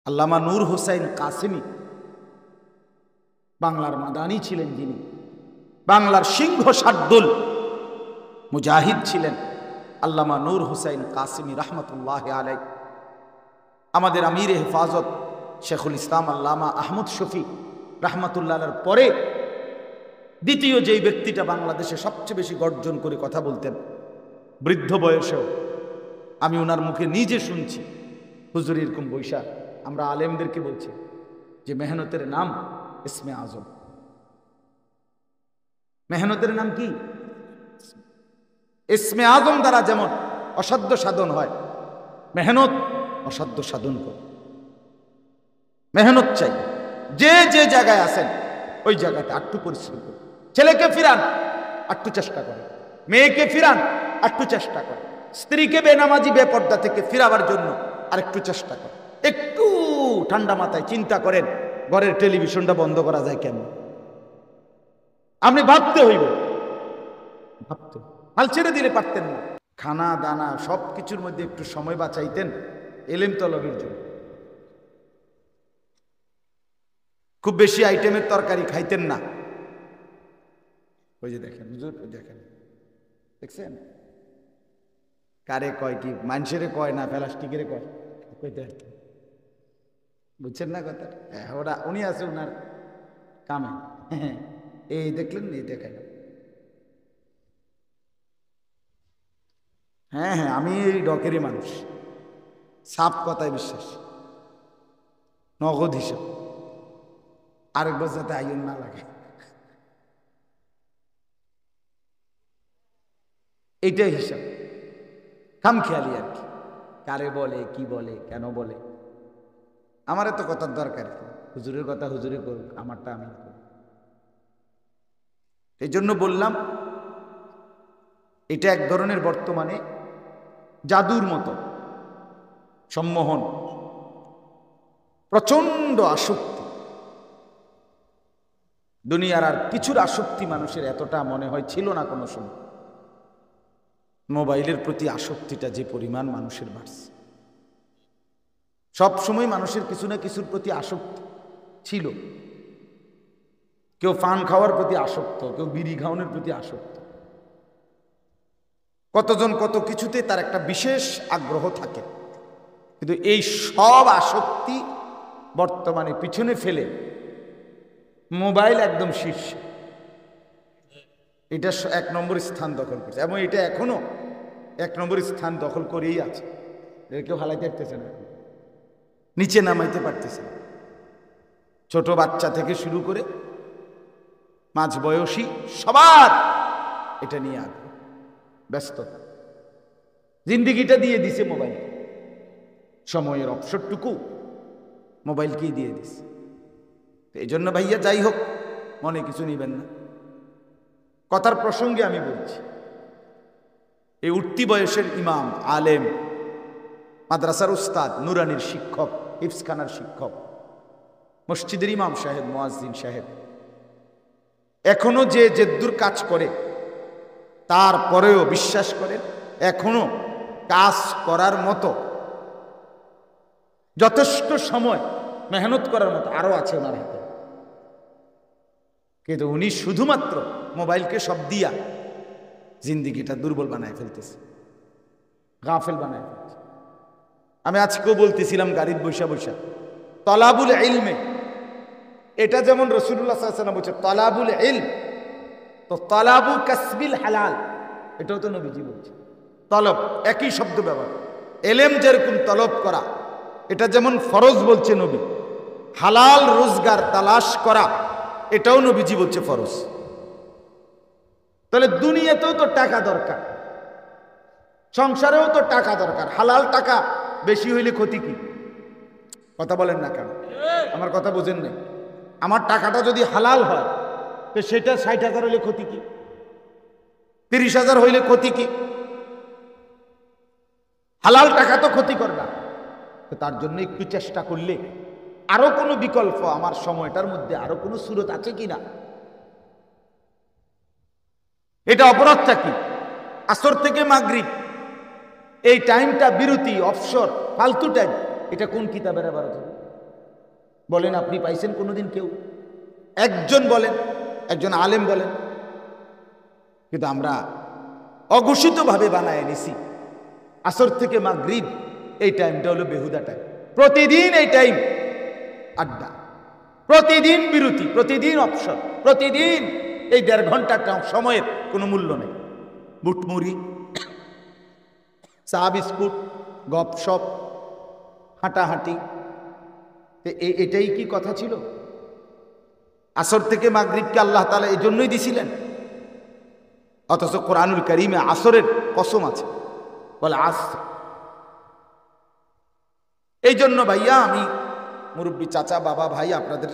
আল্লামা নূর হোসাইন কাসেমি বাংলার মাদানী ছিলেন, যিনি বাংলার সিংহ শার্দুল মুজাহিদ ছিলেন। আল্লামা নূর হোসাইন কাসেমি রহমতুল্লাহ আলাই আমাদের আমির হেফাজত শেখুল ইসলাম আল্লামা আহমদ শফি রহমতুল্লাহর পরে দ্বিতীয় যেই ব্যক্তিটা বাংলাদেশে সবচেয়ে বেশি গর্জন করে কথা বলতেন, বৃদ্ধ বয়সেও আমি ওনার মুখে নিজে শুনছি, হুজুর এরকম বৈশা আমরা আলেমদেরকে বলছি যে মেহনতের নাম ইসমে আজম। মেহনতের নাম কি? ইসমে আজম দ্বারা যেমন অসাধ্য সাধন হয়, মেহনত অসাধ্য সাধন করে। মেহনত চাই, যে যে জায়গায় আছেন ওই জায়গাতে আটটু পরিশ্রম করে। ছেলেকে ফিরান, আটটু চেষ্টা করে। মেয়েকে ফিরান, আটটু চেষ্টা করে। স্ত্রীকে বেনামাজি বেপর্দা থেকে ফিরাবার জন্য আরেকটু চেষ্টা করে। একটু ঠান্ডা মাথায় চিন্তা করেন, ঘরের টেলিভিশনটা বন্ধ করা যায় কেন? আপনি ভাবতে হইব, ভাবতে হাল ছেড়ে দিলে পারতেন না। খানা দানা সব কিছুর মধ্যে একটু সময় বাঁচাইতেন এলেম তলবের জন্য। খুব বেশি আইটেমের তরকারি খাইতেন না। ওই যে দেখেন হুজুর, দেখেন দেখছেন কারে কয় কি, মানুষেরে কয় না প্লাস্টিকের কয়, কইতে বুঝছেন না কথা? ওরা উনি আছে ওনার কামে। এই দেখলেন, এই দেখেন। হ্যাঁ হ্যাঁ, আমি এই ডকেরই মানুষ, সাপ কথায় বিশ্বাস, নগদ হিসাব। আরেক বছর যাতে আইন না লাগে, এইটাই হিসাব। খামখেয়ালি আর কি, কারে বলে কি বলে কেন বলে। আমার তো কথার দরকার কি? হুজুরের কথা হুজুরে করুক, আমারটা আমি করুক। এই জন্য বললাম এটা এক ধরনের বর্তমানে জাদুর মতো সম্মোহন, প্রচন্ড আসক্তি। দুনিয়ার আর কিছুর আসক্তি মানুষের এতটা মনে হয় ছিল না কোনো সময়। মোবাইলের প্রতি আসক্তিটা যে পরিমাণ মানুষের বাড়ছে, সব সময় মানুষের কিছু না কিছুর প্রতি আসক্তি ছিল। কেউ পান খাওয়ার প্রতি আসক্ত, কেউ বিড়ি খাওয়ানোর প্রতি আসক্ত, কতজন কত কিছুতে তার একটা বিশেষ আগ্রহ থাকে। কিন্তু এই সব আসক্তি বর্তমানে পিছনে ফেলে মোবাইল একদম শীর্ষে, এটা এক নম্বর স্থান দখল করছে, এবং এটা এখনো এক নম্বর স্থান দখল করেই আছে। কেউ হালাইতে পারতেছে না, নিচে নামাইতে পারতেছে না। ছোট বাচ্চা থেকে শুরু করে মাঝ বয়সী সবার এটা নিয়ে আগ্রহ, ব্যস্ততা, জিন্দিগিটা দিয়ে দিছে মোবাইল। সময়ের অবসরটুকু মোবাইলকেই দিয়ে দিছে। এই জন্য ভাইয়া যাই হোক, মনে কিছু নিবেন না, কথার প্রসঙ্গে আমি বলছি। এই উঠতি বয়সের ইমাম, আলেম, মাদ্রাসার উস্তাদ, নুরানির শিক্ষক, হিফজখানার শিক্ষক, মসজিদের ইমাম সাহেব, মুয়াজ্জিন সাহেব, এখনো যে জেদ্দুর কাজ করে, তারপরেও বিশ্বাস করেন এখনো কাজ করার মতো যথেষ্ট সময় মেহনত করার মতো আরো আছে ওনার হাতে। কিন্তু উনি শুধুমাত্র মোবাইলকে সব দিয়া জিন্দিগিটা দুর্বল বানায় ফেলতেছে, গাফেল বানায় ফেলতেছে। আমি আজকেও বলতেছিলাম গাড়ির বৈশা বৈশা, তলাবুল ইলমে, এটা যেমন রাসূলুল্লাহ সাল্লাল্লাহু আলাইহি ওয়াসাল্লাম বলছে তলাবুল ইলম, তো তলাবু কাসবিল হালাল, এটাও তো নবীজি বলছে। তলব একই শব্দ ব্যবহার। এলেম যেরকম তলব করা, এটা যেমন ফরজ বলছে নবী, হালাল রোজগার তালাশ করা এটাও নবীজি বলছে ফরজ। তাহলে দুনিয়াতেও তো টাকা দরকার, সংসারেও তো টাকা দরকার। হালাল টাকা বেশি হইলে ক্ষতি কি? কথা বলেন না কেন? আমার কথা বুঝেন নাই? আমার টাকাটা যদি হালাল হয় তো সেটা 60,000 হইলে ক্ষতি কি? 30,000 হইলে ক্ষতি কি? হালাল টাকা তো ক্ষতি করবে। তার জন্য একটু চেষ্টা করলে আরো কোনো বিকল্প, আমার সময়টার মধ্যে আরো কোনো সুরত আছে কিনা, এটা অপরাধটা কি? আসর থেকে মাগরিব এই টাইমটা বিরতি, অবসর, ফালতু টাইম, এটা কোন কিতাবের আবার বলেন আপনি পাইছেন কোনোদিন? কেউ একজন বলেন, একজন আলেম বলেন। কিন্তু আমরা অঘোষিতভাবে বানায় নিছি আসর থেকে মাগরিব এই টাইমটা হলো বেহুদা টাইম। প্রতিদিন এই টাইম আড্ডা, প্রতিদিন বিরতি, প্রতিদিন অবসর, প্রতিদিন এই 1.5 ঘন্টার সময়ের কোনো মূল্য নেই। বুটমুড়ি, চা বিস্কুট, গপসপ, হাঁটাহাঁটি, এটাই কি কথা ছিল? আসর থেকে মাগরিবকে আল্লাহ তাআলা এই জন্যই দিছিলেন। অথচ কোরআনুল কারীমে আসরের কসম আছে, বলে আসর। এই জন্য ভাইয়া আমি মুরব্বী চাচা, বাবা, ভাই, আপনাদের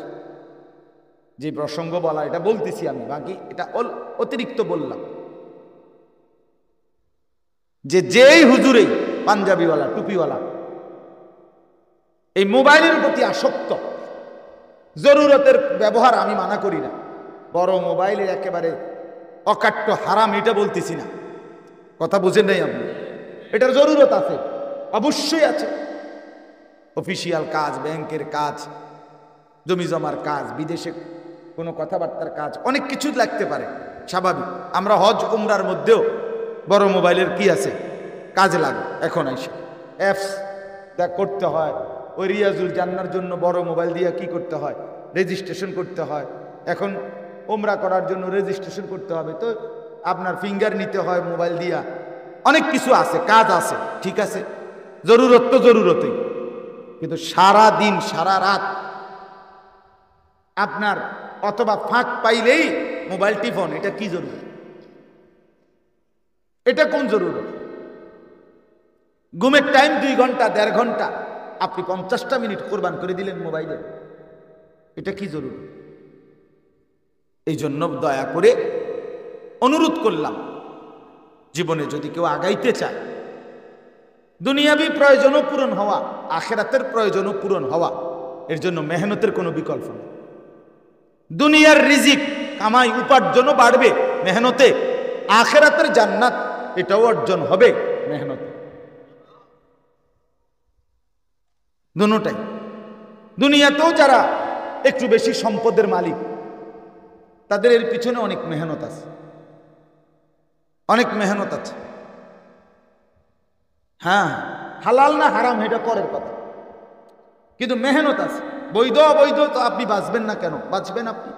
যে প্রসঙ্গ বলা এটা বলতেছি আমি, বাকি এটা অতিরিক্ত বললাম যে যেই হুজুরেই পাঞ্জাবিওয়ালা টুপিওয়ালা এই মোবাইলের প্রতি আসক্ত, জরুরতের ব্যবহার আমি মানা করি না, বড় মোবাইলের একেবারে অকাট্য হারাম এটা বলতেছি না, কথা বুঝেন নাই আপনি? এটার জরুরত আছে, অবশ্যই আছে। অফিসিয়াল কাজ, ব্যাংকের কাজ, জমি জমার কাজ, বিদেশে কোনো কথাবার্তার কাজ, অনেক কিছু লাগতে পারে, স্বাভাবিক। আমরা হজ উমরার মধ্যেও বড় মোবাইলের কি আছে, কাজ লাগে। এখন এসে অ্যাপস করতে হয়, ওই রিয়াজুল জান্নার জন্য বড় মোবাইল দিয়ে কি করতে হয়, রেজিস্ট্রেশন করতে হয়। এখন উমরা করার জন্য রেজিস্ট্রেশন করতে হবে, তো আপনার ফিঙ্গার নিতে হয় মোবাইল দিয়া, অনেক কিছু আছে, কাজ আছে, ঠিক আছে, জরুরত তো জরুরতই। কিন্তু সারা দিন সারা রাত আপনার অথবা ফাঁক পাইলেই মোবাইল টিফোন, এটা কি জরুরি? এটা কোন জরুরত? ঘুমের টাইম 2 ঘন্টা 1.5 ঘন্টা, আপনি 50টা মিনিট কোরবান করে দিলেন মোবাইলে, এটা কি জরুরি? এই জন্য দয়া করে অনুরোধ করলাম, জীবনে যদি কেউ আগাইতে চায়, দুনিয়াবি প্রয়োজনও পূরণ হওয়া, আখিরাতের প্রয়োজনও পূরণ হওয়া, এর জন্য মেহনতের কোনো বিকল্প নেই। দুনিয়ার রিজিক কামাই উপার্জনও বাড়বে মেহনতে, আখিরাতের জান্নাত এটাও অর্জন হবে মেহনতে, দুটোটাই। দুনিয়াতেও যারা একটু বেশি সম্পদের মালিক, তাদের এর পিছনে অনেক মেহনত আছে, অনেক মেহনত আছে। হ্যাঁ, হালাল না হারাম এটা পরের কথা, কিন্তু মেহনত আছে। বৈধ অবৈধ তো আপনি বাঁচবেন না কেন? বাঁচবেন আপনি।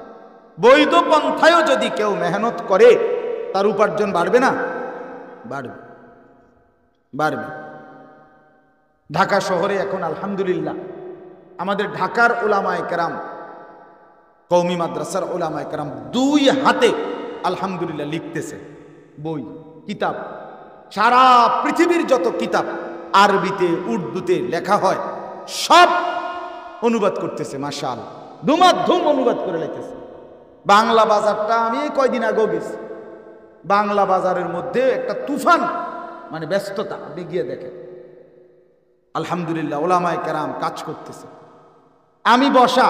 বৈধ পন্থায়ও যদি কেউ মেহনত করে, তার উপার্জন বাড়বে না? বাড়বে, বাড়বে। ঢাকা শহরে এখন আলহামদুলিল্লাহ আমাদের ঢাকার উলামায়ে কেরাম, কওমি মাদ্রাসার উলামায়ে কেরাম 2 হাতে আলহামদুলিল্লাহ লিখতেছে বই, কিতাব। সারা পৃথিবীর যত কিতাব আরবিতে উর্দুতে লেখা হয় সব অনুবাদ করতেছে, মাশাআল্লাহ, ধুমাধুম অনুবাদ করে লাইতেছে। বাংলা বাজারটা আমি কয়দিন আগেও গেছি, বাংলা বাজারের মধ্যে একটা তুফান, মানে ব্যস্ততা, আপনি গিয়ে দেখেন। আলহামদুলিল্লাহ উলামায়ে কেরাম কাজ করতেছে। আমি বসা,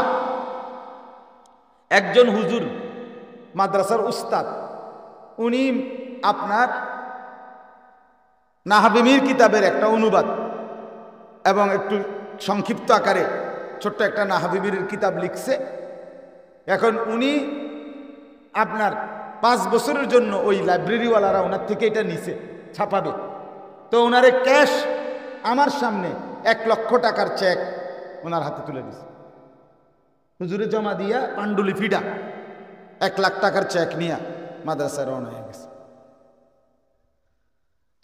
একজন হুজুর মাদ্রাসার উস্তাদ, উনি আপনার নাহবিমির কিতাবের একটা অনুবাদ এবং একটু সংক্ষিপ্ত আকারে ছোট্ট একটা নাহবিমির কিতাব লিখছে। এখন উনি আপনার 5 বছরের জন্য ওই লাইব্রেরিওয়ালারা ওনার থেকে এটা নিছে, ছাপাবে। তো ওনারে ক্যাশ আমার সামনে 1 লক্ষ টাকার চেক ওনার হাতে তুলে দিছে। হুজুরে জমা দিয়া পাণ্ডুলিপিটা 1 লাখ টাকার চেক নিয়ে মাদ্রাসায় রওনা হয়ে গেছে।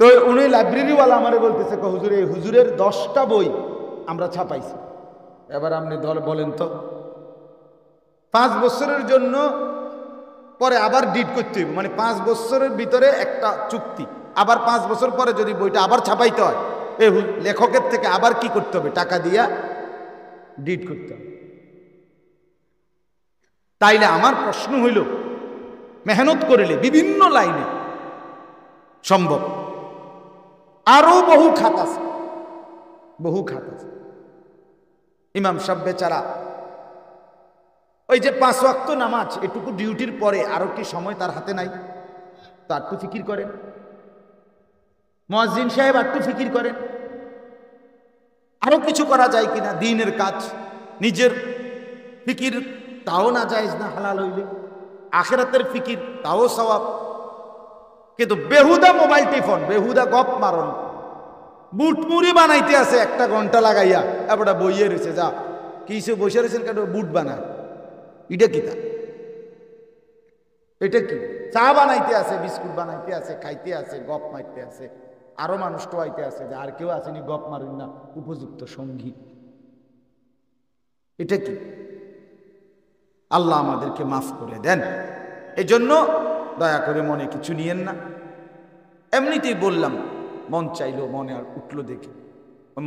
তো উনি লাইব্রেরিওয়ালা আমারে বলতেছে, হুজুর এই হুজুরের 10টা বই আমরা ছাপাইছি, এবার আপনি বলেন তো 5 বছরের জন্য, পরে আবার ডিড করতে হইব, মানে 5 বছরের ভিতরে একটা চুক্তি, আবার 5 বছর পরে যদি বইটা আবার ছাপাইতে হয়, এই লেখকের থেকে আবার কি করতে হবে, টাকা দিয়া ডিড করতে হবে। তাইলে আমার প্রশ্ন হইল, মেহনত করিলে বিভিন্ন লাইনে সম্ভব। আরো বহু খাত আছে, বহু খাত আছে। ইমাম সাহেব বেচারা ওই যে 5 ওয়াক্ত নামাজ, এটুকু ডিউটির পরে আরো কি সময় তার হাতে নাই? তার তো ফিকির করেন। মুয়াজ্জিন সাহেব একটু ফিকির করেন, আরো কিছু করা যায় কিনা, দ্বীনের কাজ, নিজের ফিকির তাও না জায়েজ না হালাল হইলে, আখিরাতের ফিকির তাও সওয়াব। কিন্তু বেহুদা মোবাইল টিফোন, বেহুদা গপ মারন, বুট মুড়ি বানাইতে আছে 1 ঘন্টা লাগাইয়া, এবারটা বইয়ে রয়েছে, যা কিছু বসে রয়েছেন কেন বুট বানায়, এটা কি তা? এটা কি? চা বানাইতে আছে, বিস্কুট বানাইতে আছে, খাইতে আছে, গপ মারতে আছে, আরো মানুষ টোয়াইতে আছে, যে আর কেউ আসেনি গপ মারুন না, উপযুক্ত সঙ্গী। এটা কি? আল্লাহ আমাদেরকে মাফ করে দেন। এজন্য দয়া করে মনে কিছু নিয়েন না, এমনিতেই বললাম, মন চাইলো, মনে আর উঠলো দেখে।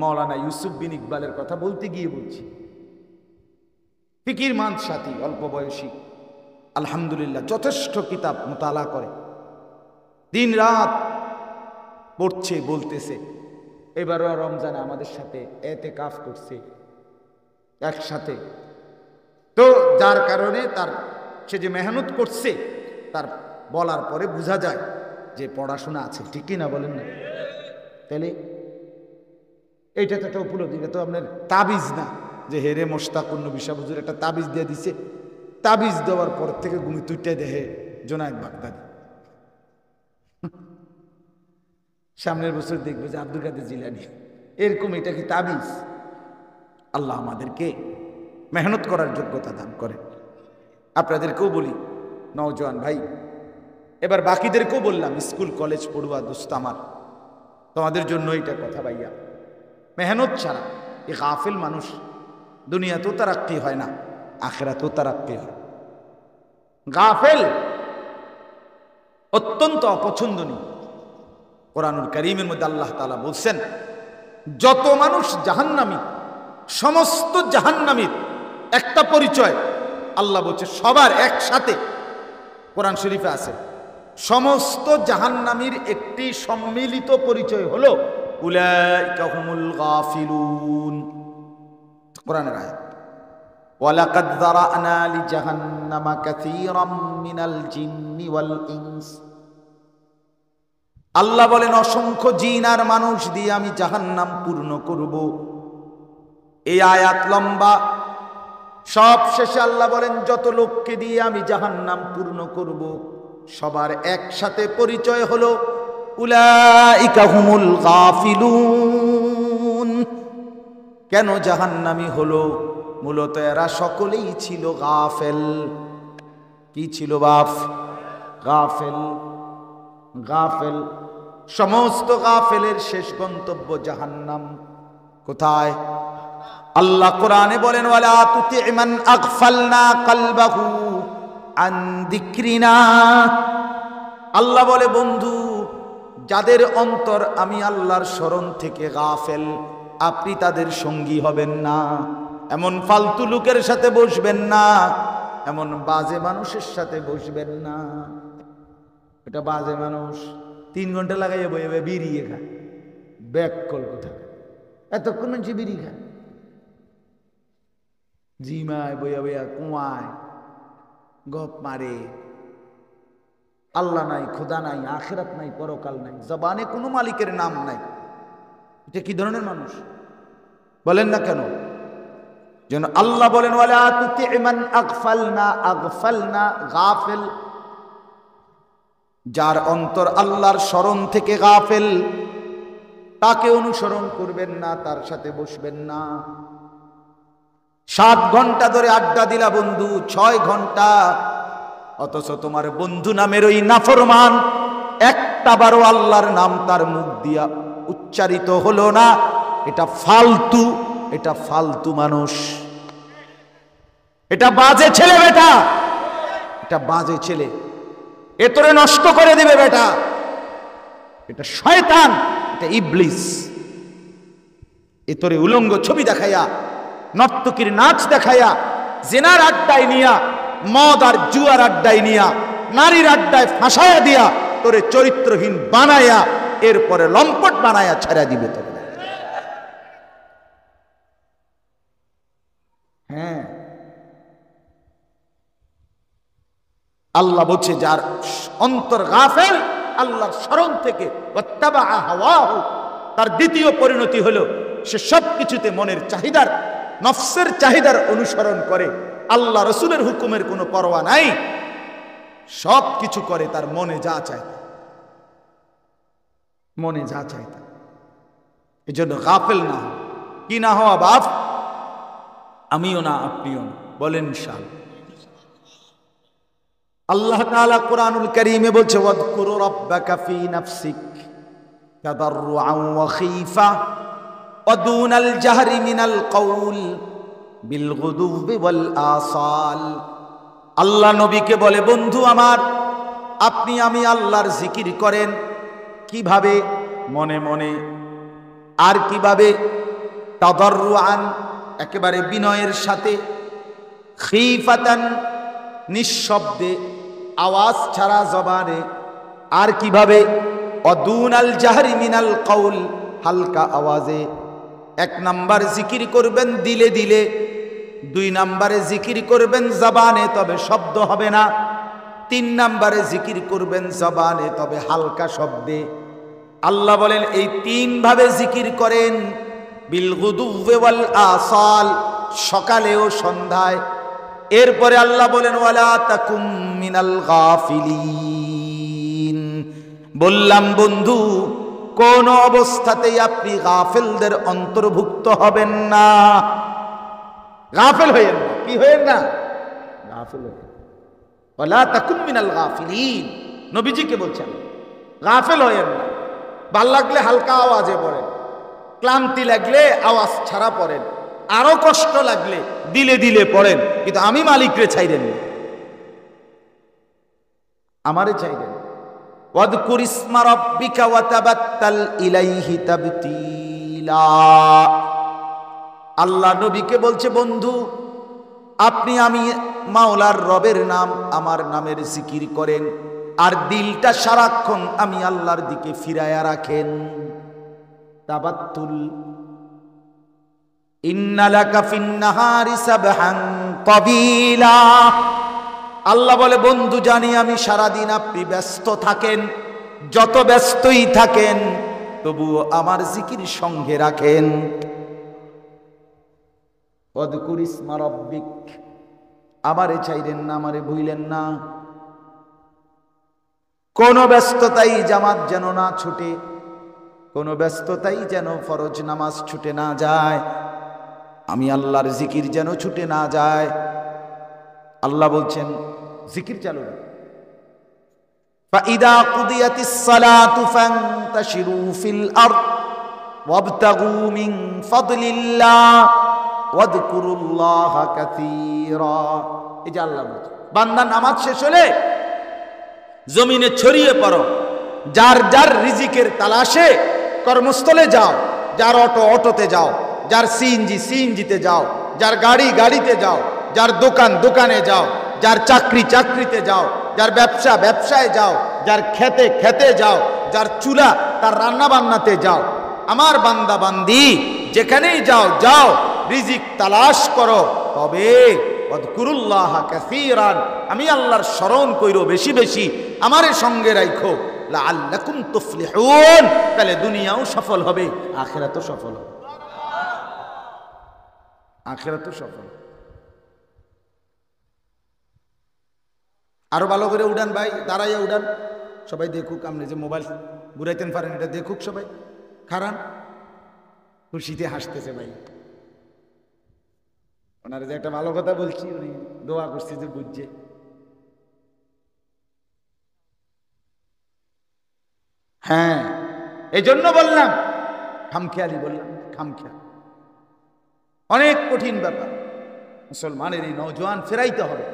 মৌলানা ইউসুফ বিন ইকবালের কথা বলতে গিয়ে বলছি, ফিকির মান সাথী, অল্প বয়সী, আলহামদুলিল্লাহ যথেষ্ট কিতাব মোতালা করে, দিন রাত পড়ছে, বলতেছে। এবারও রমজানে আমাদের সাথে এতেকাফ করছে একসাথে। তো যার কারণে তার, সে যে মেহনত করছে, তার বলার পরে বোঝা যায় যে পড়াশোনা আছে, ঠিক কি না বলেন না? তাহলে এইটা তো একটা উপলব্ধি, এটা তো আপনার তাবিজ না যে হেরে মোশতাকুন নবী সাহেব হুজুর একটা তাবিজ দিয়ে দিছে, তাবিজ দেওয়ার পর থেকে ঘুমি তুইটা দেহে জোনায়েদ বাগদাদি। সামনের বছর দেখবে যে আব্দুল কাদের জিলানী, এরকম। এটা কি তাবিজ? আল্লাহ আমাদেরকে মেহনত করার যোগ্যতা দান করে। আপনাদেরকেও বলি, নওজোয়ান ভাই, এবার বাকিদেরকেও বললাম, স্কুল কলেজ পড়ুয়া দোস্ত আমার, তোমাদের জন্য এটা কথা ভাইয়া, মেহনত ছাড়া এই গাফিল মানুষ দুনিয়াতেও তারাক্কি হয় না, আখিরাতেও তারাক্কি হয়। গাফিল অত্যন্ত অপছন্দনীয়। কোরআনুল কারীমের মধ্যে আল্লাহ তাআলা বলছেন, যত মানুষ জাহান্নামী, সমস্ত জাহান্নামীর একটা পরিচয় আল্লাহ বলছে সবার একসাথে, কোরআন শরীফে আছে, সমস্ত জাহান্নামীর একটি সম্মিলিত পরিচয় হলো উলাইকা হুমুল গাফিলুন। কোরআনের আয়াত, ওয়ালাকাদ যারানা লিজাহান্নামা কাসীরাম মিনাল জিন্নি ওয়াল ইনস। আল্লাহ বলেন, অসংখ্য জিন আর মানুষ দিয়ে আমি জাহান্নাম পূর্ণ করব। এই আয়াত লম্বা, সব শেষে আল্লাহ বলেন, যত লোককে দিয়ে আমি জাহান্নাম পূর্ণ করব, সবার একসাথে পরিচয় হলো উলাইকা হুমুল গাফিলুন। কেন জাহান্নামী হলো? মূলত এরা সকলেই ছিল গাফেল। কি ছিল বাপ? গাফেল। গাফেল, সমস্ত গাফেলের শেষ গন্তব্য জাহান্নাম। কোথায়? আল্লাহ কোরআনে বলেন, ওয়ালা তুতি মান আগফালনা কলবাহু আন যিকরিনা। আল্লাহ বলে, বন্ধু, যাদের অন্তর আমি আল্লাহর স্মরণ থেকে গাফেল, আপনি তাদের সঙ্গী হবেন না। এমন ফালতু লোকের সাথে বসবেন না, এমন বাজে মানুষের সাথে বসবেন না। এটা বাজে মানুষ, 3 ঘন্টা লাগাইয়া বইয়ে বিড়িয়ে খায়, ব্যাক কল কোথায়, এতক্ষণ মানুষ বিড়ি খায়, জিমায় বইয়া বইয়া কুয়ায় গপ মারে। আল্লাহ নাই, খোদা নাই, আখিরাত নাই, পরকাল নাই, জবানে কোনো মালিকের নাম নাই। এটা কি ধরনের মানুষ বলেন না কেন? যেন আল্লাহ বলেন, ওয়ালা তুতি মান আগফালনা। আগফালনা গাফিল, যার অন্তর আল্লাহর স্মরণ থেকে গাফেল, তাকে অনুসরণ করবেন না, তার সাথে বসবেন না। 7 ঘন্টা ধরে আড্ডা দিলা বন্ধু, 6 ঘন্টা, অথচ তোমার বন্ধু নামের ওই নাফরমান একটা বারও আল্লাহর নাম তার মুখ দিয়া উচ্চারিত হলো না। এটা ফালতু, এটা ফালতু মানুষ, এটা বাজে ছেলে বেটা, এটা বাজে ছেলে, এ তোরে নষ্ট করে দিবে বেটা, এটা শয়তান, এটা ইবলিস। এ তোরে উলঙ্গ ছবি দেখাইয়া, নর্তকীর নাচ দেখাইয়া, জেনার আড্ডায় নিয়া, মদ আর জুয়ার আড্ডায় নিয়া, নারীর আড্ডায় ফাঁসায়া দিয়া, তোরে চরিত্রহীন বানায়া, এরপরে লম্পট বানায়া ছেড়ে দিবে তোরে। হ্যাঁ, আল্লাহ বলছে, যার অন্তর গাফেল আল্লাহর স্মরণ থেকে, ওয়াত্তাবা হাওয়াহু, তার দ্বিতীয় পরিণতি হলো সে সব কিছুতে মনের চাহিদার, নফসের চাহিদার অনুসরণ করে, আল্লাহ রসুলের হুকুমের কোনো পরোয়া নাই, সব কিছু করে তার মনে যা চায়, মনে যা চায়। এই জন্য গাফেল না হও। কি না হওয়া বাপ? আমিও না, আপনিও না, বলেন ইনশাআল্লাহ। আল্লাহ তাআলা কুরআনুল কারীমে বলছে, ওয়াযকুর রাব্বাকা ফী নাফসিক তাদাররুআন ওয়া খীফা ওয়া দুনাল জাহরি মিনাল কওল বিল গুদুবি ওয়াল আসাল। আল্লাহ নবীকে বলে, বন্ধু আমার, আপনি আমি আল্লাহর জিকির করেন। কিভাবে? মনে মনে। আর কিভাবে? তাদাররুআন, একেবারে বিনয়ের সাথে, খীফাতান, নিঃশব্দে, আওয়াজ ছাড়া জবানে। আর কিভাবে? অদুনাল জাহরি মিনাল কওল, হালকা আওয়াজে। এক নাম্বার জিকির করবেন দিলে দিলে, দুই নাম্বারে জিকির করবেন জবানে, তবে শব্দ হবে না। তিন নাম্বারে জিকির করবেন জবানে, তবে হালকা শব্দে। আল্লাহ বলেন এই তিন ভাবে জিকির করেন, বিল গুদুওয়ি ওয়াল আসাল, সকালে ও সন্ধ্যায়। এরপরে আল্লাহ বলেন, ওয়ালা তাকুম মিনাল গাফিলিন। বললাম বন্ধু, কোন অবস্থাতেই আপনি গাফেলদের অন্তর্ভুক্ত হবেন না। গাফেল হয়েন না। কি হয়েন না? গাফেল হয়েন। ওয়ালা তাকুম মিনাল গাফিলিন, নবীজিকে বলছেন গাফেল হয়েন না। ভাল লাগলে হালকা আওয়াজে পড়েন, ক্লান্তি লাগলে আওয়াজ ছাড়া পড়েন, আরো কষ্ট লাগলে দিলে দিলে পড়েন, কিন্তু আমি মালিকরে ছাইরেন না, আমারে ছাইরেন। ওয়াযকুর ইসমা রাব্বিকা ওয়া তাবাত্তাল ইলাইহি তাবতীলা। আল্লাহ নবীকে বলছে, বন্ধু আপনি আমি মাওলার রবের নাম, আমার নামের জিকির করেন, আর দিলটা সারাক্ষণ আমি আল্লাহর দিকে ফিরায়া রাখেন। তাবাত্তুল। ইন্না লাকা ফিন নাহারি সাবহান তাবিলা। আল্লাহ বলে, বন্ধু জানি আমি সারাদিন আপনি ব্যস্ত থাকেন, যত ব্যস্তই থাকেন তবুও আমার জিকির সঙ্গে রাখেন। ওয়াযকুর ইসমা রাব্বিক, আমারে ছাইরেন না, আমারে ভুইলেন না। কোন ব্যস্ততাই জামাত যেন না ছুটে, কোন ব্যস্ততাই যেন ফরজ নামাজ ছুটে না যায়, আমি আল্লাহর জিকির যেন ছুটে না যায়। আল্লাহ বলছেন জিকির চালু। ফাইদা কুদিয়াতিস সালাতু ফান্তাশিরু ফিল আরদ ওয়াবতাগু মিন ফাদলিল্লাহ ওয়াযকুরুল্লাহা কাসীরা। এই যে আল্লাহ বলছেন, বান্দা নামাজ শেষ হলে জমিনে ছড়িয়ে পড়ো, যার যার রিজিকের তালাশে কর্মস্থলে যাও, যার অটো অটোতে যাও, যার সিএনজি সিএনজিতে যাও, যার গাড়ি গাড়িতে যাও, যার দোকান দোকানে যাও, যার চাকরি চাকরিতে যাও, যার ব্যবসা ব্যবসায় যাও, যার খেতে খেতে যাও, যার চুলা তার রান্না বান্নাতে যাও। আমার বান্দা বান্দি যেখানেই যাও যাও, রিজিক তালাশ করো, তবে ওয়াযকুরুল্লাহা কাসীরান, আমি আল্লাহর স্মরণ কইরো বেশি বেশি, আমারে সঙ্গে রাখো, লাআল্লাকুম তুফলিহুন, তাহলে দুনিয়াও সফল হবে, আখিরাতও সফল হবে, আখিরাতও সফল। আরো ভালো করে উড়ান ভাই, দাঁড়াইয়া উড়ান, সবাই দেখুক। আপনি যে মোবাইল ঘুরাইতেন পারেন, এটা দেখুক সবাই। খারান খুশিতে হাসতেছে ভাই, ওনারা যে একটা ভালো কথা বলছি, উনি দোয়া করছি যে বুঝছে। হ্যাঁ, এই জন্য বললাম খামখেয়ালি, বললাম খামখেয়াল অনেক কঠিন ব্যাপার। মুসলমানের এই নওজোয়ান ফেরাইতে হবে,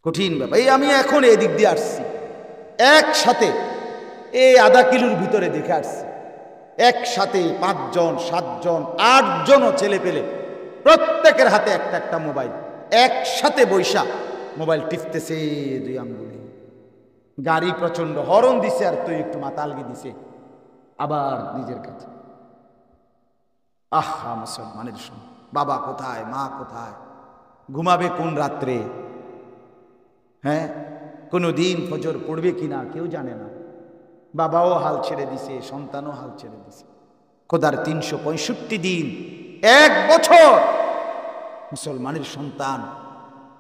কঠিন ব্যাপার। এই আমি এখন এদিক দিয়ে আসছি, একসাথে এই আধা কিলোর ভিতরে দেখে আসছি, একসাথে 5 জন 7 জন 8 জনও ছেলে পেলে, প্রত্যেকের হাতে একটা একটা মোবাইল, একসাথে বৈশা মোবাইল টিপতেছে দুই আঙ্গুলে। গাড়ি প্রচন্ড হরন দিছে, আর তুই একটু মাতালগি দিছে আবার নিজের কাছে। আহা মুসলমানের সঙ্গে, বাবা কোথায়, মা কোথায়, ঘুমাবে কোন রাত্রে, হ্যাঁ কোনো দিন ফজর পড়বে কিনা কেউ জানে না। বাবাও হাল ছেড়ে দিছে, সন্তানও হাল ছেড়ে দিছে। খোদার 365 দিন, 1 বছর মুসলমানের সন্তান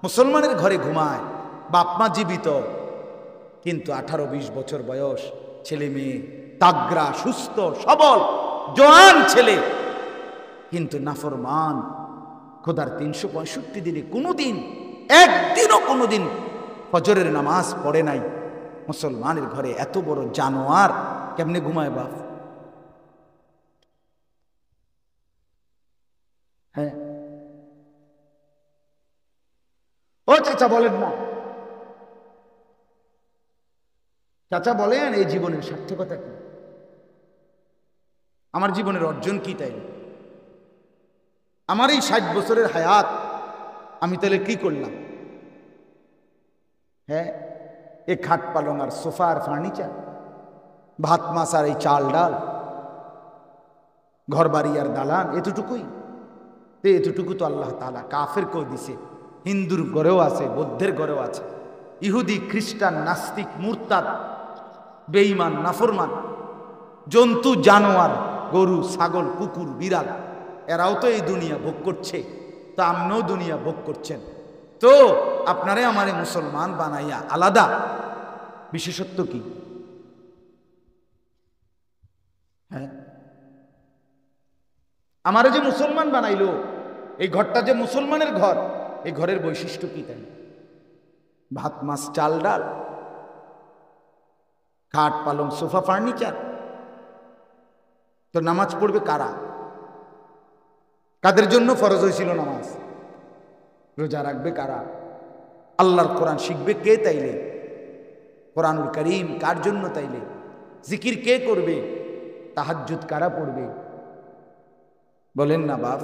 মুসলমানের ঘরে ঘুমায়, বাপ মা জীবিত, কিন্তু 18-20 বছর বয়স ছেলে মেয়ে, তাগড়া, সুস্থ সবল জওয়ান ছেলে, কিন্তু নাফরমান। খোদার 365 দিনে কোনোদিন, একদিনও কোনোদিন ফজরের নামাজ পড়ে নাই। মুসলমানের ঘরে এত বড় জানোয়ার কেমনে ঘুমায় বাপ? হ্যাঁ, ও চাচা বলেন না, চাচা বলেন এই জীবনের সার্থকতা কি? আমার জীবনের অর্জন কি? তাই আমার এই 60 বছরের হায়াত আমি তাহলে কি করলাম? হ্যাঁ, এই খাট পালং আর সোফা আর ফার্নিচার, ভাত মাছ আর এই চাল ডাল, ঘর বাড়ি আর দালান, এতটুকুই? এতটুকু তো আল্লাহ তাআলা কাফেরকেও দিছে, হিন্দুর ঘরেও আছে, বৌদ্ধের ঘরেও আছে, ইহুদি, খ্রিস্টান, নাস্তিক, মুরতাদ, বেঈমান, নাফরমান, জন্তু, জানোয়ার, গরু, ছাগল, কুকুর, বিড়াল, এরাও তো এই দুনিয়া ভোগ করছে, তা আপনিও দুনিয়া ভোগ করছেন। তো আপনারে আমারে মুসলমান বানাইয়া আলাদা বিশেষত্ব কি? হ্যাঁ, আমারে যে মুসলমান বানাইলো, এই ঘরটা যে মুসলমানের ঘর, এই ঘরের বৈশিষ্ট্য কি? তাই ভাত মাছ চাল ডাল, খাট পালং সোফা ফার্নিচার। তো নামাজ পড়বে কারা? কাদের জন্য ফরজ হয়েছিল নামাজ? রোজা রাখবে কারা? আল্লাহর কোরআন শিখবে কে তাইলে? কোরআনুল কারীম কার জন্য তাইলে? জিকির কে করবে? তাহাজ্জুদ কারা পড়বে? বলেন না বাপ।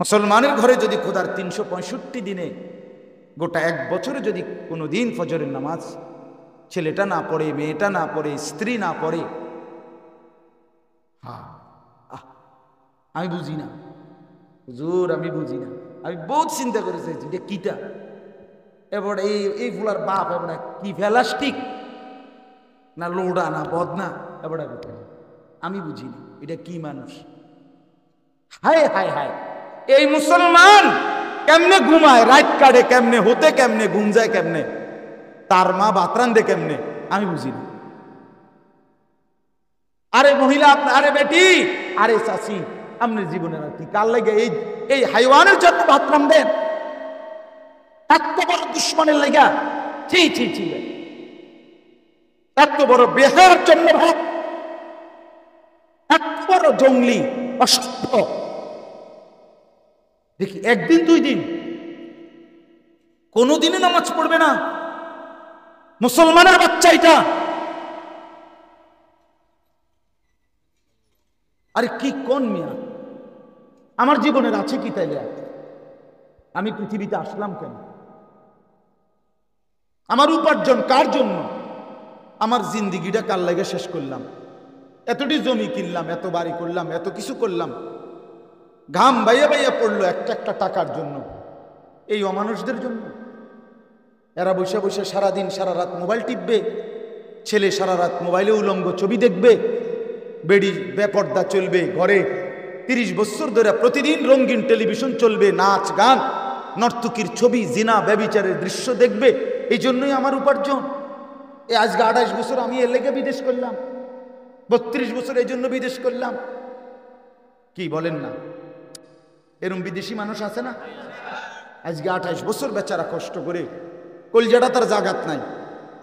মুসলমানের ঘরে যদি খোদার 365 দিনে গোটা 1 বছরে যদি কোনো দিন ফজরের নামাজ ছেলেটা না পড়ে, মেয়েটা না পড়ে, স্ত্রী না পড়ে, আমি বুঝি না হুজুর, আমি বুঝি না। আমি বহুত চিন্তা করে চাইছি এটা কিটা, এবার এই ফুলার বাপ এবার কি প্লাস্টিক না লোড়া না বদনা, এবার আমি বুঝি না এটা কি মানুষ। হায় হায় হায়, এই মুসলমান কেমনে ঘুমায়, রাত কাটে কেমনে, হতে কেমনে, ঘুম যায় কেমনে, তার মা বাতরান দে কেমনে, আমি বুঝি না। আরে মহিলা, আরে বেটি, আরে চাচি, আপনার জীবনের আর কি কার লাগে এই হাইওয়ানের জন্য বাতরান দেন? এত বড় দুশ্মনের লেগা, ছি ছি ছি, এত বড় বেহার জন্য ভাব, এত বড় জঙ্গলি অসভ্য। দেখি 1 দিন 2 দিন কোনদিনই নামাজ পড়বে না মুসলমানের বাচ্চা এটা। আরে কি কোন মিয়া, আমার জীবনের আছে কি তাইলে? আমি পৃথিবীতে আসলাম কেন? আমার উপার্জন কার জন্য? আমার জিন্দিগিটা কার লাগে শেষ করলাম? এতটি জমি কিনলাম, এত বাড়ি করলাম, এত কিছু করলাম, ঘাম বাইয়া বাইয়া পড়লো একটা একটা টাকার জন্য, এই অমানুষদের জন্য। এরা বসে বসে সারাদিন সারা রাত মোবাইল টিপবে, ছেলে সারা রাত মোবাইলে উলঙ্গ ছবি দেখবে, বেড়ি বেপর্দা চলবে ঘরে, 30 বছর ধরে প্রতিদিন রঙিন টেলিভিশন চলবে, নাচ গান, নর্তকীর ছবি, জিনা ব্যভিচারের দৃশ্য দেখবে। এই জন্যই আমার উপার্জন। আজকে 28 বছর আমি এর লেগে বিদেশ করলাম, 32 বছর এই জন্য বিদেশ করলাম। কি বলেন না? এরম বিদেশি মানুষ আছে না? আজকে 28 বছর বেচারা কষ্ট করে, কলজাটা তার জাগাত নাই,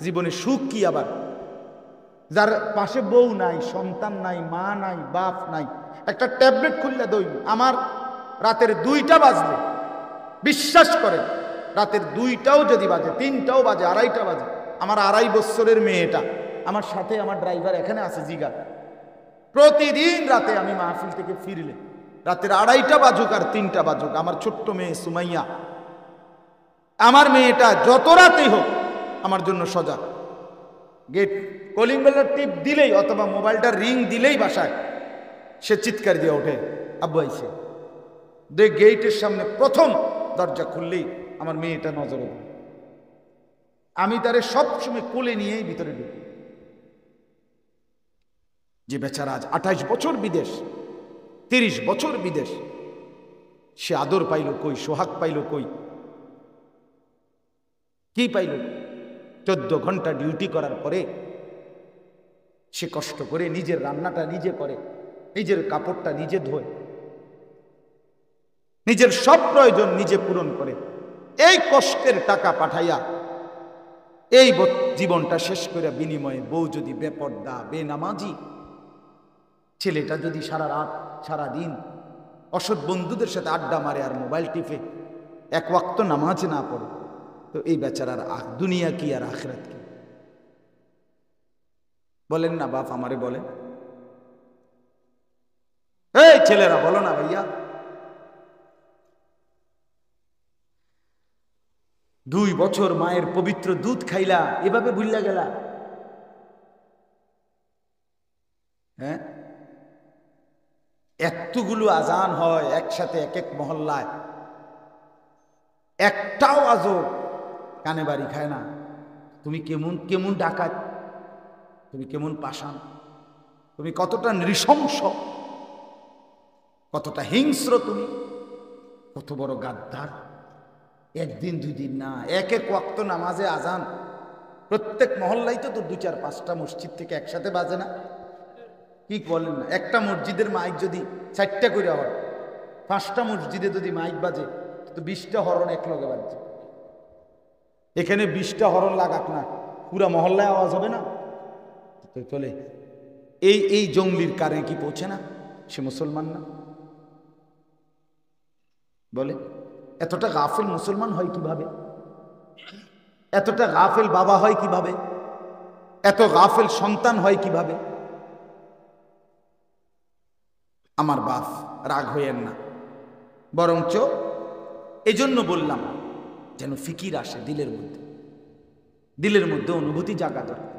জীবনে সুখ কি আবার? যার পাশে বউ নাই, সন্তান নাই, মা নাই, বাপ নাই, একটা ট্যাবলেট খুললে দই। আমার রাতের 2টা বাজলে, বিশ্বাস করেন, রাতের 2টাও যদি বাজে, 3টাও বাজে, 2:30টা বাজে, আমার 2.5 বছরের মেয়েটা আমার সাথে, আমার ড্রাইভার এখানে আছে জিগার, প্রতিদিন রাতে আমি মাহফিল থেকে ফিরলে রাতের 2:30টা বাজুক আর 3টা বাজুক, আমার ছোট্ট মেয়ে সুমাইয়া, আমার মেয়েটা যত রাতেই হোক আমার জন্য সজাগ। গেট কলিং বেলের টিপ দিলেই অথবা মোবাইলটা রিং দিলেই বাসায় সে চিৎকার দিয়ে ওঠে, আব্বু আইছে। গেটের সামনে প্রথম দরজা খুললেই আমার মেয়েটা নজরে, আমি তারে সবসময় কোলে নিয়েই ভিতরে ঢুকি। যে বেচারা আজ 28 বছর বিদেশ, 30 বছর বিদেশ, সে আদর পাইল কই, সোহাগ পাইল কই, কি পাইল? 14 ঘন্টা ডিউটি করার পরে সে কষ্ট করে নিজের রান্নাটা নিজে করে, নিজের কাপড়টা নিজে ধোয়, নিজের সব প্রয়োজন নিজে পূরণ করে। এই কষ্টের টাকা পাঠাইয়া এই জীবনটা শেষ করে বিনিময়ে বউ যদি বেপর্দা, বেনামাজি, ছেলেটা যদি সারা রাত সারা দিন অসৎ বন্ধুদের সাথে আড্ডা মারে আর মোবাইল টিপে, এক ওয়াক্ত নামাজ না পড়ে, তো এই বেচারার দুনিয়া কি আর আখিরাত কি? বলেন না বাপ, আমারে বলেন। এই ছেলেরা বলো না ভাইয়া, 2 বছর মায়ের পবিত্র দুধ খাইলা, এভাবে ভুললা গেলা? হ্যাঁ, এতগুলো আজান হয় একসাথে এক এক মহল্লায়, একটাও আজও কানে বাড়ি খায় না। তুমি কেমন কেমন ডাকাত, তুমি কেমন পাষাণ, তুমি কতটা নৃশংস, কতটা হিংস্র, তুমি কত বড় গাদ্দার। একদিন 2 দিন না, এক এক ওয়াক্ত নামাজে আজান প্রত্যেক মহল্লায় তো 2, 4, 5টা মসজিদ থেকে একসাথে বাজে না? কি বলেন না? একটা মসজিদের মাইক যদি 4টা করে হয়, 5টা মসজিদে যদি মাইক বাজে তো 20টা হরণ এক লগে বাজছে। এখানে 20টা হরণ লাগাক না, পুরা মহল্লায় আওয়াজ হবে না? চলে এই জঙ্গলির কারণে কি পৌঁছে না? সে মুসলমান না? বলে এতটা গাফেল মুসলমান হয় কিভাবে? এতটা গাফেল বাবা হয় কিভাবে? এত গাফেল সন্তান হয় কিভাবে? আমার বাপ, রাগ হইয়েন না, বরঞ্চ এই জন্য বললাম যেন ফিকির আসে দিলের মধ্যে, দিলের মধ্যে অনুভূতি জাগা দরকার।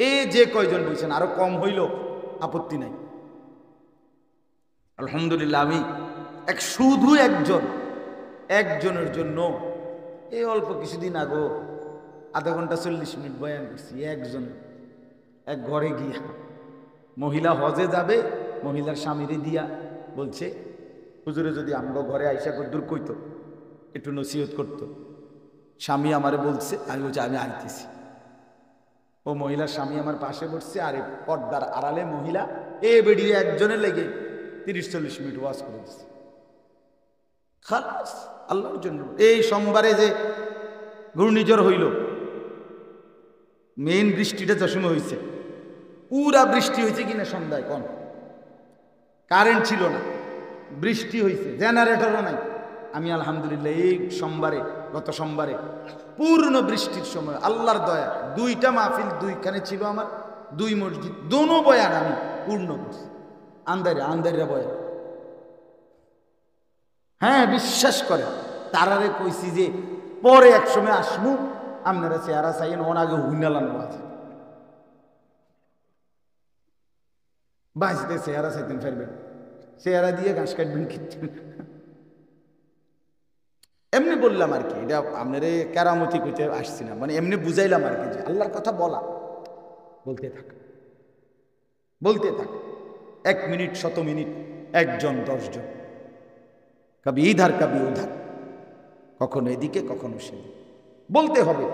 এই যে কয়জন বলছেন আরো কম হইল আপত্তি নাই, আলহামদুলিল্লাহ। আমি শুধু একজনের জন্য এই অল্প কিছুদিন আগে আধা ঘন্টা 40 মিনিট বয়ান করছি। একজন এক ঘরে গিয়া, মহিলা হজে যাবে, মহিলার স্বামীরে দিয়া বলছে, হুজুরে যদি আমগো ঘরে আইসা দূর কইতো, একটু নসিহত করতো। স্বামী আমারে বলছে, আমি বলছি আমি আইতেছি। ও মহিলার স্বামী আমার পাশে বসছে, আর পর্দার আড়ালে মহিলা এ বেরিয়ে একজনে লেগে 30-40 মিনিট ওয়াজ করে দিচ্ছে। খালাস, আল্লাহর জন্য। এই সোমবারে যে ঘূর্ণিঝড় হইল, মেইন বৃষ্টিটা যে সময় হয়েছে, পুরা বৃষ্টি হয়েছে কিনা সন্ধ্যায় কোন কারেন্ট ছিল না, বৃষ্টি হয়েছে, জেনারেটরও নাই। আমি আলহামদুলিল্লাহ এই সোমবারে, গত সোমবারে পূর্ণ বৃষ্টির সময় আল্লাহর দয়া 2টা মাহফিল 2খানে ছিল আমার, 2 মসজিদ, দোনো বয়ান আমি পূর্ণ করছি। আন্দারিয়া বয়ান। হ্যাঁ, বিশ্বাস করে তারারে কইছি যে পরে একসময় আসবো, আপনারা চেহারা চাইয়েন, ওর আগে হুইনালানো আছে বাঁচতে চেহারা চাইতেন, ফেরবেন চেহারা দিয়ে ঘাস কাটবেন কিচ্ছেন। এমনি বললাম আর কি, এটা আপনার কেরামতি কইতে আসছি না, মানে এমনি বুঝাইলাম আর কি, যে আল্লাহর কথা বলা, বলতে থাক, 1 মিনিট 100 মিনিট, 1জন 10 জন, কবি ইধার কবি উধার, কখনো এদিকে কখনো সেদিকে, বলতে হবে।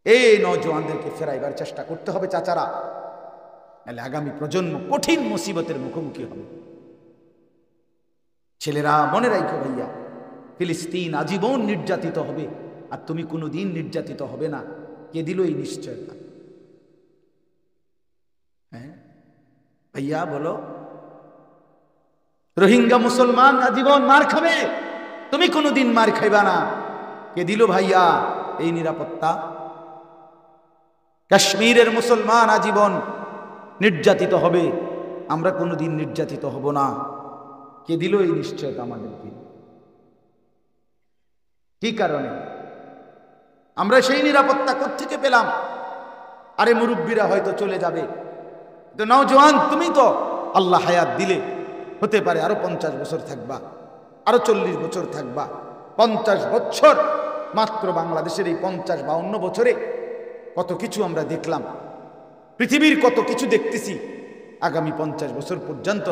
এই নওজওয়ানদেরকে ফেরাইবার চেষ্টা করতে হবে চাচারা, নাহলে আগামী প্রজন্ম কঠিন মুসিবতের মুখোমুখি হবে। ছেলেরা মনে রাখো ভাইয়া, ফিলিস্তিন আজীবন নির্যাতিত হবে, আর তুমি কোনোদিন নির্যাতিত হবে না। কে দিল এই নিশ্চয়তা? হ্যাঁ ভাইয়া বলো, রোহিঙ্গা মুসলমান আজীবন মার খাবে, তুমি কোনোদিন মার খাইবা না। কে দিল ভাইয়া এই নিরাপত্তা? কাশ্মীরের মুসলমান আজীবন নির্যাতিত হবে, আমরা কোনোদিন নির্যাতিত হব না। কে দিল এই নিশ্চয়তা আমাদেরকে? কি কারণে? আমরা সেই নিরাপত্তা কোত্থেকে পেলাম? আরে মুরব্বীরা হয়তো চলে যাবে, তো নওজওয়ান তুমি তো আল্লাহ হায়াত দিলে, হতে পারে আরো 50 বছর থাকবা, আরো 40 বছর থাকবা। 50 বছর মাত্র বাংলাদেশের এই 50-52 বছরে কত কিছু আমরা দেখলাম, পৃথিবীর কত কিছু দেখতেছি। আগামী 50 বছর পর্যন্ত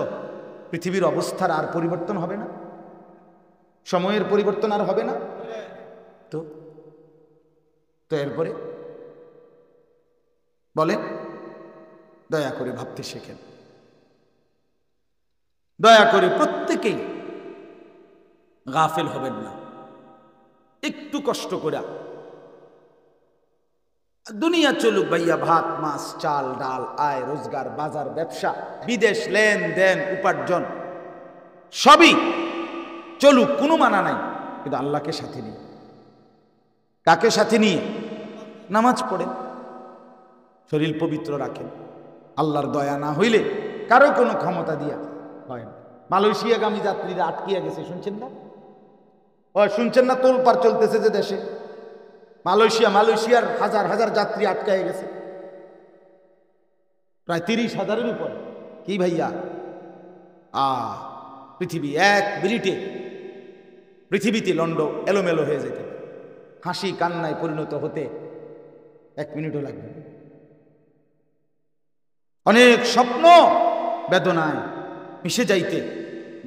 পৃথিবীর অবস্থার আর পরিবর্তন হবে না? সময়ের পরিবর্তন আর হবে না? তো তো এরপরে বলেন, দয়া করে ভাবতে শেখেন, দয়া করে প্রত্যেকেই গাফেল হবেন না। একটু কষ্ট করে দুনিয়া চলুক ভাইয়া, ভাত মাছ চাল ডাল, আয় রোজগার, বাজার ব্যবসা, বিদেশ লেনদেন, উপার্জন সবই চলুক, কোনো মানা নাই, কিন্তু আল্লাহকে সাথে নিয়ে। কাকে সাথে নিয়ে? নামাজ পড়েন, শরীর পবিত্র রাখেন। আল্লাহর দয়া না হইলে কারো কোনো ক্ষমতা দিয়া হয় না। মালয়েশিয়াগামী যাত্রীরা আটকিয়া গেছে, শুনছেন না? ও শুনছেন না? তোলপাড় চলতেছে যে দেশে, মালয়েশিয়ার হাজার হাজার যাত্রী আটকায় গেছে, প্রায় 30,000-এর উপর। কি ভাইয়া, পৃথিবী এক মিনিটে পৃথিবীতে লন্ড এলোমেলো হয়ে যেত, হাসি কান্নায় পরিণত হতে 1 মিনিটও লাগবে। অনেক স্বপ্ন বেদনায় মিশে যাইতে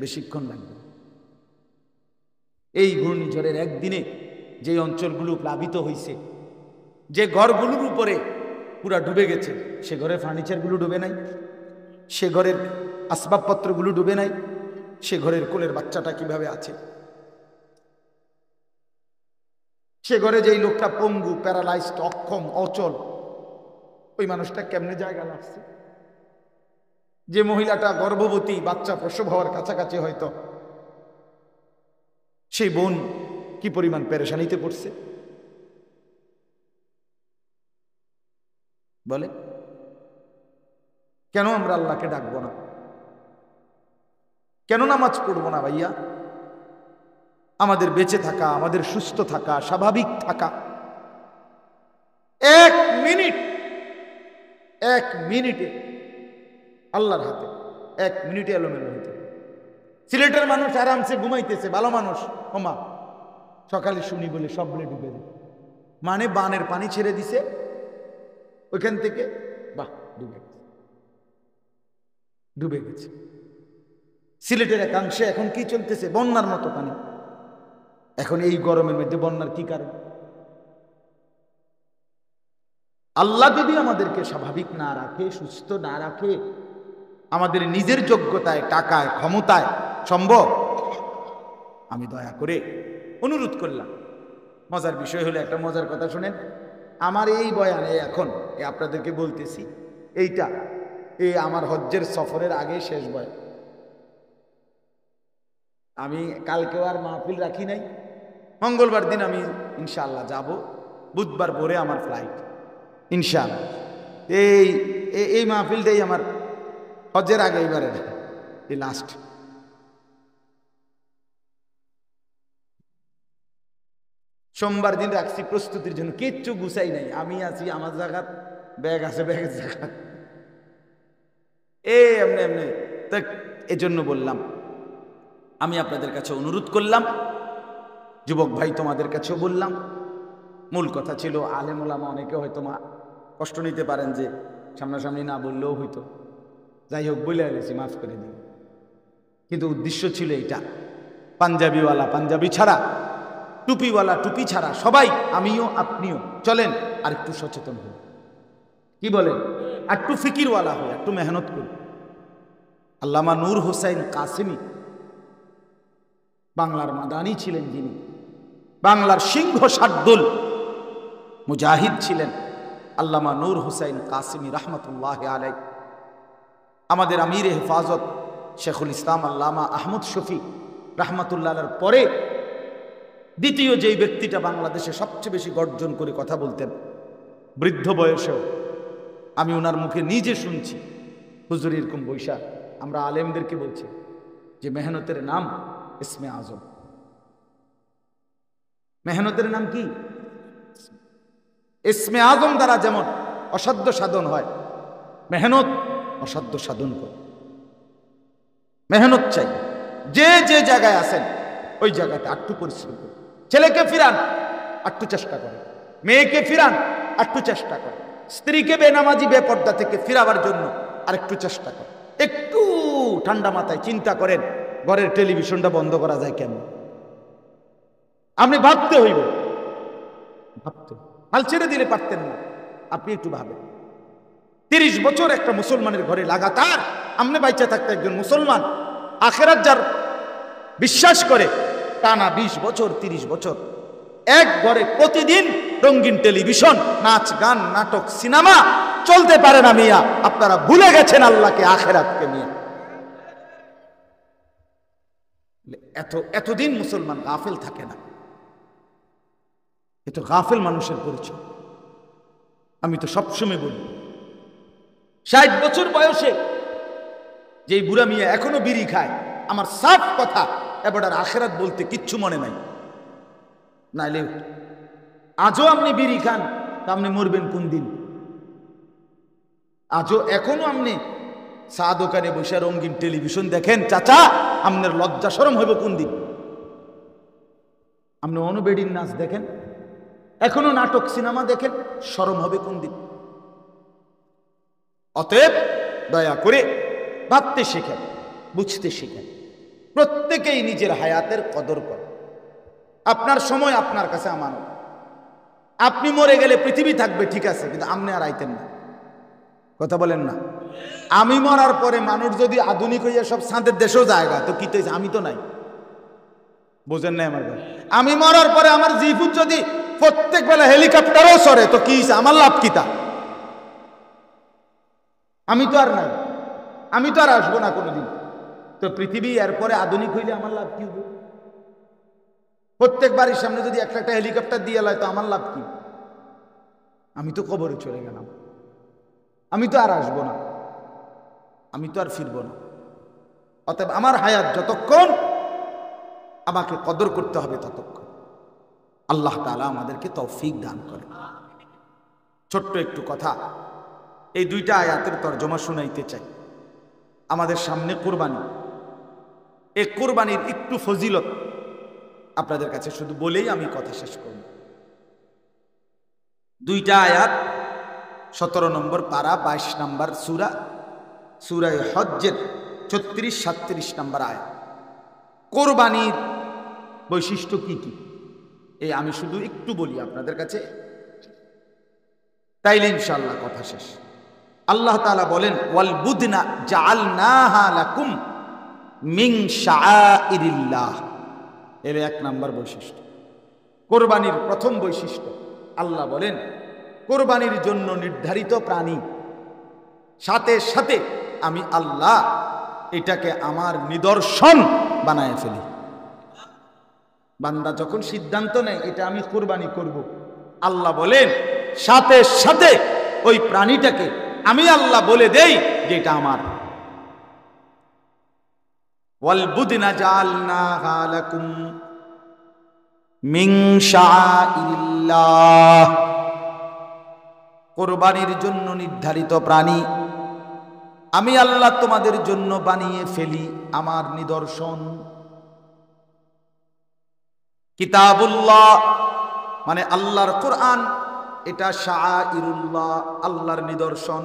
বেশিক্ষণ লাগবে। এই ঘূর্ণিঝড়ের একদিনে যে অঞ্চলগুলো প্লাবিত হয়েছে, যে ঘরগুলোর উপরে পুরা ডুবে গেছে, সে ঘরের ফার্নিচারগুলো ডুবে নাই, সে ঘরের আসবাবপত্রগুলো ডুবে নাই, সে ঘরের কোলের বাচ্চাটা কিভাবে আছে, সে ঘরে যেই লোকটা পঙ্গু, প্যারালাইজড, অক্ষম, অচল, ওই মানুষটা কেমনে জায়গা লাগছে, যে মহিলাটা গর্ভবতী, বাচ্চা প্রসব হওয়ার কাছাকাছি হয়তো, সেই বোন কি পরিমাণ পেরেশানিতে পড়ছে বলে। কেন আমরা আল্লাহকে ডাকবো না? কেন নামাজ পড়বো না ভাইয়া? আমাদের বেঁচে থাকা, আমাদের সুস্থ থাকা, স্বাভাবিক থাকা 1 মিনিটে আল্লাহর হাতে। 1 মিনিটে এলোমেলো হইতে। সিলেটের মানুষ আরামসে ঘুমাইতেছে, ভালো মানুষ, ওমা সকালে শুনি বলে সব বলে ডুবে যায়, মানে বানের পানি ছেড়ে দিছে ওইখান থেকে, বাহ ডুবে গেছে। সিলেটের একাংশে এখন কি চলতেছে? বন্যার মতো পানি। এখন এই গরমের মধ্যে বন্যার কি কারণ? আল্লাহ যদি আমাদেরকে স্বাভাবিক না রাখে, সুস্থ না রাখে, আমাদের নিজের যোগ্যতায়, টাকায়, ক্ষমতায় সম্ভব? আমি দয়া করে অনুরোধ করলাম। মজার বিষয় হলো, একটা মজার কথা শুনেন। আমার এই বয়ানে এখন আপনাদেরকে বলতেছি, এইটা আমার হজ্জের সফরের আগে শেষ বয়ান। আমি কালকেও আর মাহফিল রাখি নাই, মঙ্গলবার দিন আমি ইনশাআল্লাহ যাব, বুধবার ভোরে আমার ফ্লাইট ইনশাআল্লাহ। এই মাহফিলটাই আমার হজ্জের আগে, এইবারের এই লাস্ট। সোমবার দিন রাখছি প্রস্তুতির জন্য, কিচ্ছু গুছাই নাই, আমি আছি আমার জায়গা, ব্যাগ আছে ব্যাগের জায়গা, এমনি এমনি। তো এজন্য বললাম, আমি আপনাদের কাছে অনুরোধ করলাম, যুবক ভাই তোমাদের কাছেও বললাম, মূল কথা ছিল আলেম ওলামা অনেকে হয়তো কষ্ট নিতে পারেন যে সামনাসামনি না বললেও হইতো, যাই হোক বলে গেছি, মাফ করে দিই। কিন্তু উদ্দেশ্য ছিল এইটা, পাঞ্জাবিওয়ালা পাঞ্জাবি ছাড়া, টুপিওয়ালা টুপি ছাড়া সবাই, আমিও আপনিও চলেন আর একটু সচেতন হই। কি বলেন? আর একটু ফিকিরওয়ালা হই, একটু মেহনত করি। আল্লামা নূর হোসাইন কাসেমি বাংলার মাদানি ছিলেন, যিনি বাংলার সিংহ শার্দুল মুজাহিদ ছিলেন, আল্লামা নূর হোসাইন কাসেমি রহমতুল্লাহ আলাই। আমাদের আমির হেফাজত শেখুল ইসলাম আল্লামা আহমদ শফি রহমতুল্লাহর পরে দ্বিতীয় যেই ব্যক্তিটা বাংলাদেশে সবচেয়ে বেশি গর্জন করে কথা বলতেন, বৃদ্ধ বয়সেও, আমি ওনার মুখে নিজে শুনছি, হুজুর এরকম বৈশা আমরা আলেমদেরকে বলছি যে মেহনতের নাম ইসমে আজম। মেহনতের নাম কি? ইসমে আজম দ্বারা যেমন অসাধ্য সাধন হয়, মেহনত অসাধ্য সাধন করে। মেহনত চাই, যে যে জায়গায় আছেন ওই জায়গাতে আটটু পরিশ্রম করে। ছেলেকে ফিরান, আটটু চেষ্টা করে, মেয়েকে ফিরান, আটটু চেষ্টা করে, স্ত্রীকে বেনামাজি বেপর্দা থেকে ফিরাবার জন্য আরেকটু চেষ্টা করে, একটু ঠান্ডা মাথায় চিন্তা করেন ঘরের টেলিভিশনটা বন্ধ করা যায় কেমন? আপনি ভাবতে হইব, ভাবতে হাল ছেড়ে দিলে পারতেন না। আপনি একটু ভাবেন 30 বছর একটা মুসলমানের ঘরে লাগাতার আমনে বাইচা থাকতে একজন মুসলমান আখেরাত যার বিশ্বাস করে টানা 20 বছর 30 বছর এক ঘরে প্রতিদিন রঙিন টেলিভিশন, নাচ গান, নাটক, সিনেমা চলতে পারে না মিয়া। আপনারা ভুলে গেছেন আল্লাহকে, আখেরাতকে মিয়া। এতদিন মুসলমান গাফেল থাকে না, এত গাফেল মানুষের পরিচয়। আমি তো সবসময় বলি 60 বছর বয়সে যেই বুড়া মিয়া এখনো বিড়ি খায়, আমার সাফ কথা, এবার আর আখেরাত বলতে কিচ্ছু মনে নাই। নাইলে আজও আপনি বিড়ি খান তা আপনি মরবেন কোন দিন? আজও এখনো আপনি চা দোকানে বসে রঙিন টেলিভিশন দেখেন, চাচা আপনার লজ্জা শরম হইব কোন দিন? আপনি অনুবেডির নাচ দেখেন, এখনো নাটক সিনেমা দেখেন, শরম হবে কোন দিন? অতএব দয়া করে ভাবতে শেখেন, বুঝতে শেখেন। প্রত্যেকেই নিজের হায়াতের কদর করে। আপনার সময় আপনার কাছে আমানত। আপনি মরে গেলে পৃথিবী থাকবে ঠিক আছে, কিন্তু আপনি আর আইতেন না। কথা বলেন না? আমি মরার পরে মানুষ যদি আধুনিক হইয়া সব চাঁদের দেশেও জায়গা, তো কি তো আমি তো নাই। বোঝেন নাই আমার কথা? আমি মরার পরে আমার জিফুত যদি প্রত্যেক বেলা হেলিকপ্টারও সরে, তো কি আমার লাভ কিতা? আমি তো আর নাই, আমি তো আর আসবো না কোনোদিন। তো পৃথিবী এরপরে আধুনিক হইলে আমার লাভ কি হবে? প্রত্যেক বাড়ির সামনে যদি একটা একটা হেলিকপ্টার দিয়ে লয়, তো আমার লাভ কি? আমি তো কবরে চলে গেলাম, আমি তো আর আসবো না, আমি তো আর ফিরবো না। অতএব আমার হায়াত যতক্ষণ, আমাকে কদর করতে হবে ততক্ষণ। আল্লাহ তাআলা আমাদেরকে তৌফিক দান করে। ছোট্ট একটু কথা, এই 2টা আয়াতের তর্জমা শুনাইতে চাই। আমাদের সামনে কোরবানি, এই কোরবানির একটু ফজিলত আপনাদের কাছে শুধু বলেই আমি কথা শেষ করব। 2টা আয়াত, 17 নম্বর পারা, 22 নম্বর সূরা, সূরা হজ্জের 36-37 নম্বর আয়াত। কোরবানির বৈশিষ্ট্য কি কি, এই আমি শুধু একটু বলি আপনাদের কাছে, তাইলে ইনশাআল্লাহ কথা শেষ। আল্লাহ তাআলা বলেন, ওয়াল বুদনা জাআলনাহা লাকুম মিন শাআইরিল্লাহ। এর 1 নম্বর বৈশিষ্ট্য। কোরবানির প্রথম বৈশিষ্ট্য, আল্লাহ বলেন কোরবানির জন্য নির্ধারিত প্রাণী, সাথে সাথে আমি আল্লাহ এটাকে আমার নিদর্শন বানায় ফেলি। বান্দা যখন সিদ্ধান্ত নেয় এটা আমি কোরবানি করব, আল্লাহ বলেন সাথে সাথে ওই প্রাণীটাকে আমি আল্লাহ বলে দেই যে এটা আমার। ওয়াল বুদনা জাআলনাহা লাকুম মিন শাআইরিল্লাহ। কোরবানির জন্য নির্ধারিত প্রাণী আমি আল্লাহ তোমাদের জন্য বানিয়ে ফেলি আমার নিদর্শন। কিতাবুল্লাহ মানে আল্লাহর কোরআন, এটা শাআইরুল্লাহ, আল্লাহর নিদর্শন।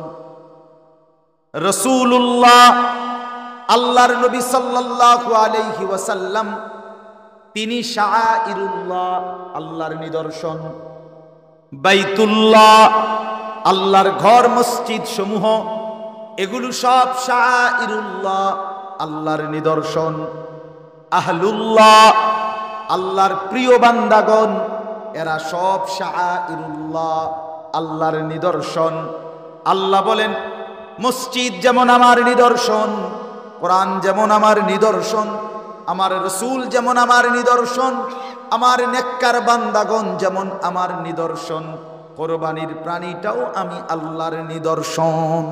রাসূলুল্লাহ আল্লাহর নবী সাল্লাল্লাহু আলাইহি ওয়াসাল্লাম, তিনি শাআইরুল্লাহ, আল্লাহর নিদর্শন। বাইতুল্লাহ আল্লাহর ঘর, মসজিদ সমূহ, এগুলো সব শাআইরুল্লাহ, আল্লাহর নিদর্শন। আহলুল্লাহ আল্লাহর প্রিয় বান্দাগণ, এরা সব শাআইরুল্লাহ, আল্লাহর নিদর্শন। আল্লাহ বলেন মসজিদ যেমন আমার নিদর্শন, কোরআন যেমন আমার নিদর্শন, আমার রাসূল যেমন আমার নিদর্শন, আমার নেককার বান্দাগণ যেমন আমার নিদর্শন, কোরবানির প্রাণীটাও আমি আল্লাহর নিদর্শন।